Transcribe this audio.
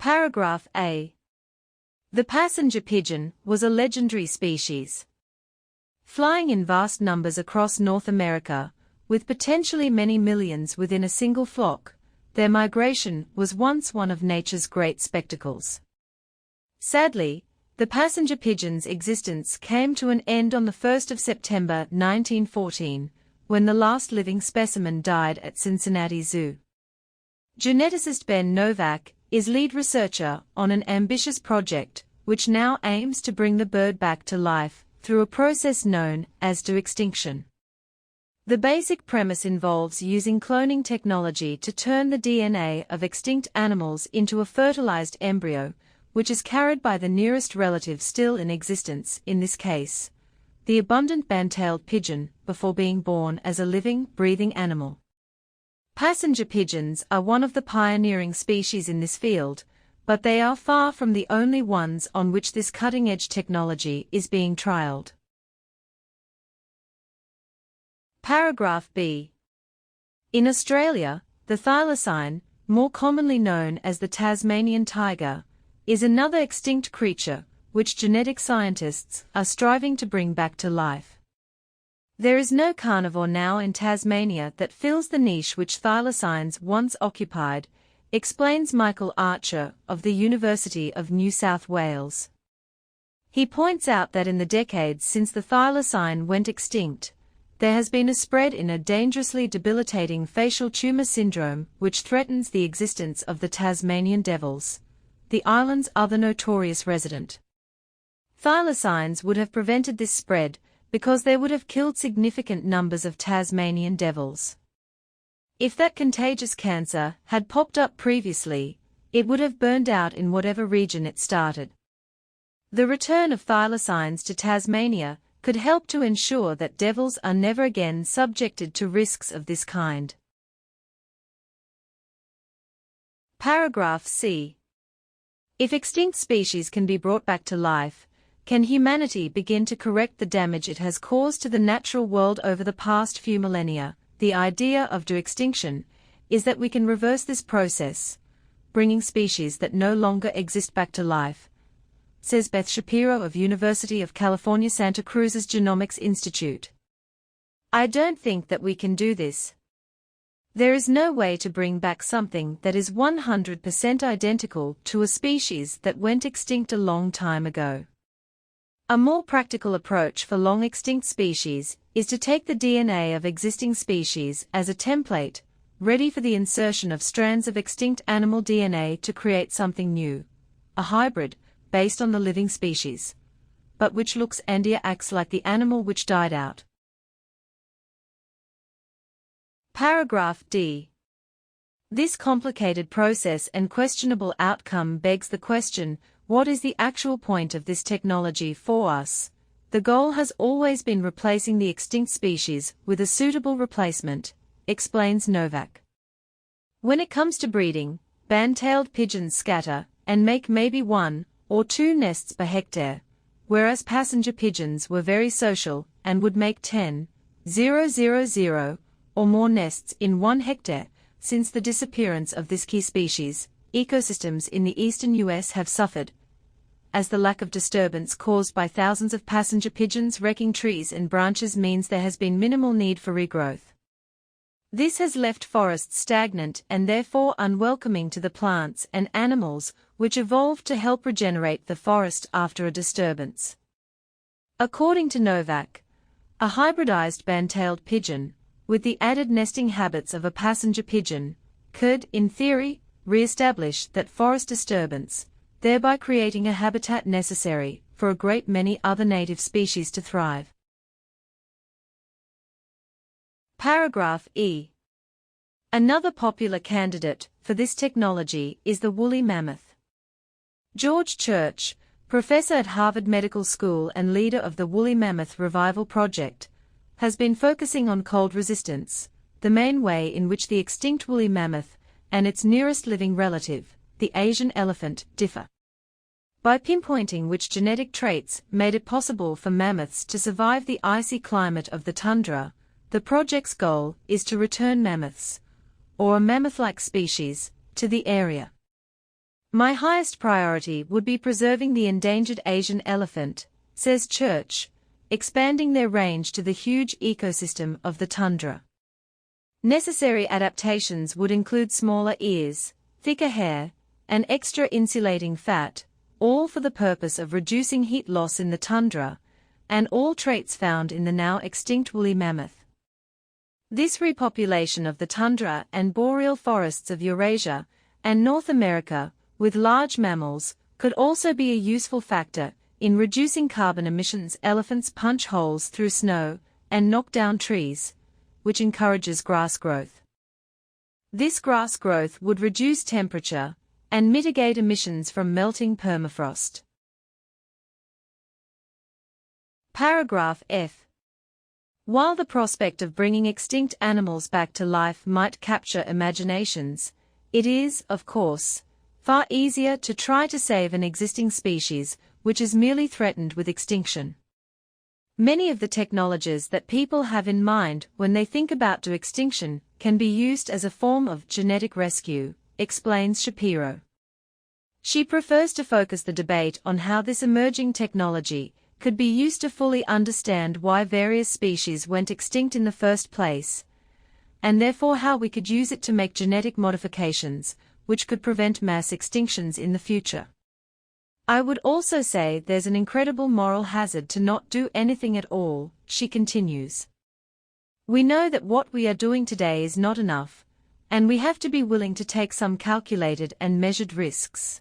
Paragraph A. The passenger pigeon was a legendary species. Flying in vast numbers across North America, with potentially many millions within a single flock, their migration was once one of nature's great spectacles. Sadly, the passenger pigeon's existence came to an end on the 1st of September 1914, when the last living specimen died at Cincinnati Zoo. Geneticist Ben Novak is lead researcher on an ambitious project which now aims to bring the bird back to life through a process known as de-extinction. The basic premise involves using cloning technology to turn the DNA of extinct animals into a fertilized embryo, which is carried by the nearest relative still in existence, in this case, the abundant band-tailed pigeon, before being born as a living, breathing animal. Passenger pigeons are one of the pioneering species in this field, but they are far from the only ones on which this cutting-edge technology is being trialed. Paragraph B. In Australia, the thylacine, more commonly known as the Tasmanian tiger, is another extinct creature which genetic scientists are striving to bring back to life. There is no carnivore now in Tasmania that fills the niche which thylacines once occupied, explains Michael Archer of the University of New South Wales. He points out that in the decades since the thylacine went extinct, there has been a spread in a dangerously debilitating facial tumor syndrome which threatens the existence of the Tasmanian devils, the island's other notorious resident. Thylacines would have prevented this spread because they would have killed significant numbers of Tasmanian devils. If that contagious cancer had popped up previously, it would have burned out in whatever region it started. The return of thylacines to Tasmania could help to ensure that devils are never again subjected to risks of this kind. Paragraph C. If extinct species can be brought back to life, can humanity begin to correct the damage it has caused to the natural world over the past few millennia? The idea of de-extinction is that we can reverse this process, bringing species that no longer exist back to life, says Beth Shapiro of University of California Santa Cruz's Genomics Institute. I don't think that we can do this. There is no way to bring back something that is 100% identical to a species that went extinct a long time ago. A more practical approach for long-extinct species is to take the DNA of existing species as a template, ready for the insertion of strands of extinct animal DNA to create something new, a hybrid, based on the living species, but which looks and acts like the animal which died out. Paragraph D. This complicated process and questionable outcome begs the question, what is the actual point of this technology for us? The goal has always been replacing the extinct species with a suitable replacement, explains Novak. When it comes to breeding, band-tailed pigeons scatter and make maybe 1 or 2 nests per hectare, whereas passenger pigeons were very social and would make 10,000 or more nests in 1 hectare. Since the disappearance of this key species, ecosystems in the eastern U.S. have suffered, as the lack of disturbance caused by thousands of passenger pigeons wrecking trees and branches means there has been minimal need for regrowth. This has left forests stagnant and therefore unwelcoming to the plants and animals which evolved to help regenerate the forest after a disturbance. According to Novak, a hybridized band-tailed pigeon, with the added nesting habits of a passenger pigeon, could, in theory, re-establish that forest disturbance, thereby creating a habitat necessary for a great many other native species to thrive. Paragraph E. Another popular candidate for this technology is the woolly mammoth. George Church, professor at Harvard Medical School and leader of the Woolly Mammoth Revival Project, has been focusing on cold resistance, the main way in which the extinct woolly mammoth and its nearest living relative, the Asian elephant, differ. By pinpointing which genetic traits made it possible for mammoths to survive the icy climate of the tundra, the project's goal is to return mammoths, or a mammoth-like species, to the area. My highest priority would be preserving the endangered Asian elephant, says Church, expanding their range to the huge ecosystem of the tundra. Necessary adaptations would include smaller ears, thicker hair, and extra insulating fat, all for the purpose of reducing heat loss in the tundra, and all traits found in the now extinct woolly mammoth. This repopulation of the tundra and boreal forests of Eurasia and North America with large mammals could also be a useful factor in reducing carbon emissions. Elephants punch holes through snow and knock down trees, which encourages grass growth. This grass growth would reduce temperature and mitigate emissions from melting permafrost. Paragraph F. While the prospect of bringing extinct animals back to life might capture imaginations, it is, of course, far easier to try to save an existing species which is merely threatened with extinction. Many of the technologies that people have in mind when they think about extinction can be used as a form of genetic rescue, explains Shapiro. She prefers to focus the debate on how this emerging technology could be used to fully understand why various species went extinct in the first place, and therefore how we could use it to make genetic modifications, which could prevent mass extinctions in the future. I would also say there's an incredible moral hazard to not do anything at all, she continues. We know that what we are doing today is not enough, and we have to be willing to take some calculated and measured risks.